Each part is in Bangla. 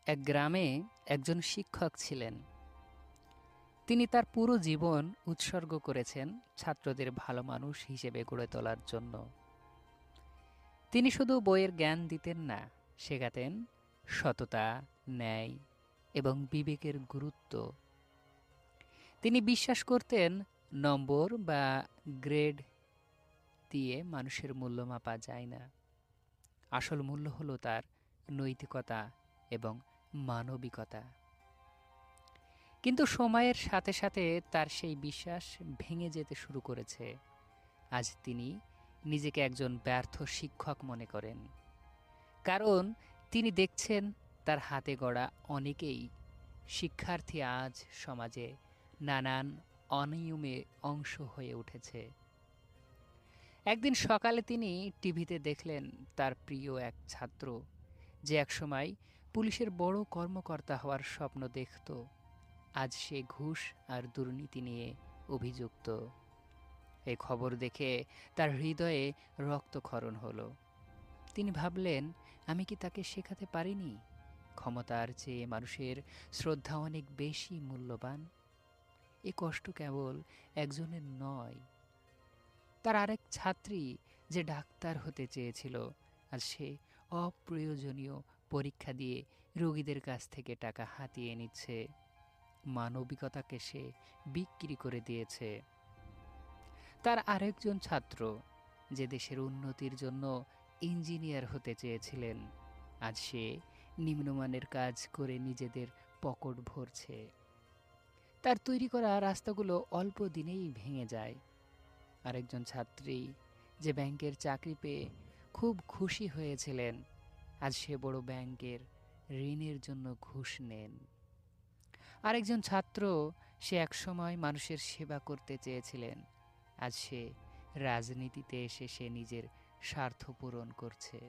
এক গ্রামে একজন শিক্ষক ছিলেন। তিনি তার পুরো জীবন উৎসর্গ করেছেন ছাত্রদের ভালো মানুষ হিসেবে গড়ে তোলার জন্য। তিনি শুধু বইয়ের জ্ঞান দিতেন না, শেখাতেন সততা, ন্যায় এবং বিবেকের গুরুত্ব। তিনি বিশ্বাস করতেন নম্বর বা গ্রেড দিয়ে মানুষের মূল্য মাপা যায় না। আসল মূল্য হলো তার নৈতিকতা এবং মানবিকতা। কিন্তু সময়ের সাথে সাথে তার সেই বিশ্বাস ভেঙে যেতে শুরু করেছে। আজ তিনি নিজেকে একজন ব্যর্থ শিক্ষক মনে করেন, কারণ তিনি দেখছেন তার হাতে গড়া অনেকেই শিক্ষার্থী আজ সমাজে নানান অনিয়মে অংশ হয়ে উঠেছে। একদিন সকালে তিনি টিভিতে দেখলেন তার প্রিয় এক ছাত্র, যে একসময় পুলিশের বড় কর্মকর্তা হওয়ার স্বপ্ন দেখত, আজ সে ঘুষ আর দুর্নীতি নিয়ে অভিযুক্ত। এই খবর দেখে তার হৃদয়ে রক্তক্ষরণ হলো। তিনি ভাবলেন, আমি কি তাকে শেখাতে পারিনি ক্ষমতার চেয়ে মানুষের শ্রদ্ধা অনেক বেশি মূল্যবান? এ কষ্ট কেবল একজনের নয়, তার আরেক ছাত্রী যে ডাক্তার হতে চেয়েছিল, আর সে অপ্রয়োজনীয় পরীক্ষা দিয়ে রোগীদের কাছ থেকে টাকা হাতিয়ে নিচ্ছে। মানবিকতাকে সে বিক্রি করে দিয়েছে। তার আরেকজন ছাত্র যে দেশের উন্নতির জন্য ইঞ্জিনিয়ার হতে চেয়েছিলেন, আজ সে নিম্নমানের কাজ করে নিজেদের পকেট ভরছে। তার তৈরি করা রাস্তাগুলো অল্প দিনেই ভেঙে যায়। আরেকজন ছাত্রী যে ব্যাংকের চাকরি পেয়ে খুব খুশি হয়েছিলেন, আজ সে বড় ব্যাংকের ঋণের জন্য ঘুষ নেন। আরেকজন ছাত্র, সে একসময় মানুষের সেবা করতে চেয়েছিলেন, আজ সে রাজনীতিতে এসে সে নিজের স্বার্থ পূরণ করছে।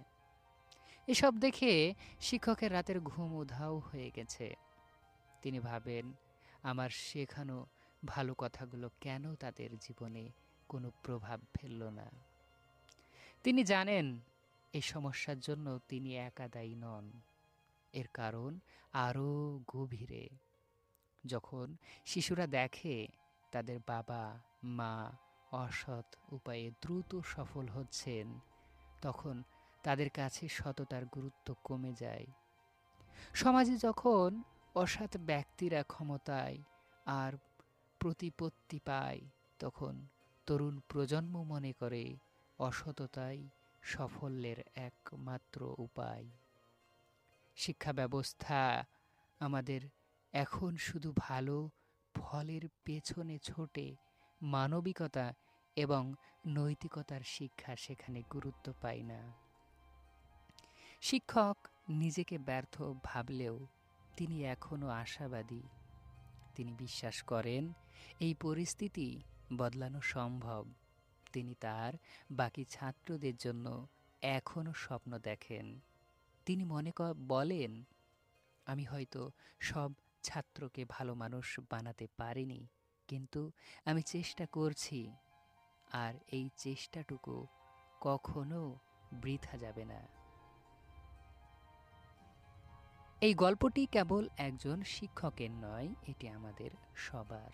এসব দেখে শিক্ষকের রাতের ঘুম উধাও হয়ে গেছে। তিনি ভাবেন, আমার শেখানো ভালো কথাগুলো কেন তাদের জীবনে কোনো প্রভাব ফেলল না। তিনি জানেন এই সমস্যার জন্য তিনি একা দায়ী নন, এর কারণ আরও গভীরে। যখন শিশুরা দেখে তাদের বাবা মা অসৎ উপায়ে দ্রুত সফল হচ্ছেন, তখন তাদের কাছে সততার গুরুত্ব কমে যায়। সমাজে যখন অসৎ ব্যক্তিরা ক্ষমতায় আর প্রতিপত্তি পায়, তখন তরুণ প্রজন্ম মনে করে অসততাই সাফল্যের একমাত্র উপায়। শিক্ষা ব্যবস্থা আমাদের এখন শুধু ভালো ফলের পেছনে ছোটে, মানবিকতা এবং নৈতিকতার শিক্ষা সেখানে গুরুত্ব পায় না। শিক্ষক নিজেকে ব্যর্থ ভাবলেও তিনি এখনও আশাবাদী। তিনি বিশ্বাস করেন এই পরিস্থিতি বদলানো সম্ভব। তিনি তার বাকি ছাত্রদের জন্য এখনও স্বপ্ন দেখেন। তিনি বলেন, আমি হয়তো সব ছাত্রকে ভালো মানুষ বানাতে পারিনি, কিন্তু আমি চেষ্টা করছি, আর এই চেষ্টাটুকু কখনো বৃথা যাবে না। এই গল্পটি কেবল একজন শিক্ষকের নয়, এটি আমাদের সবার।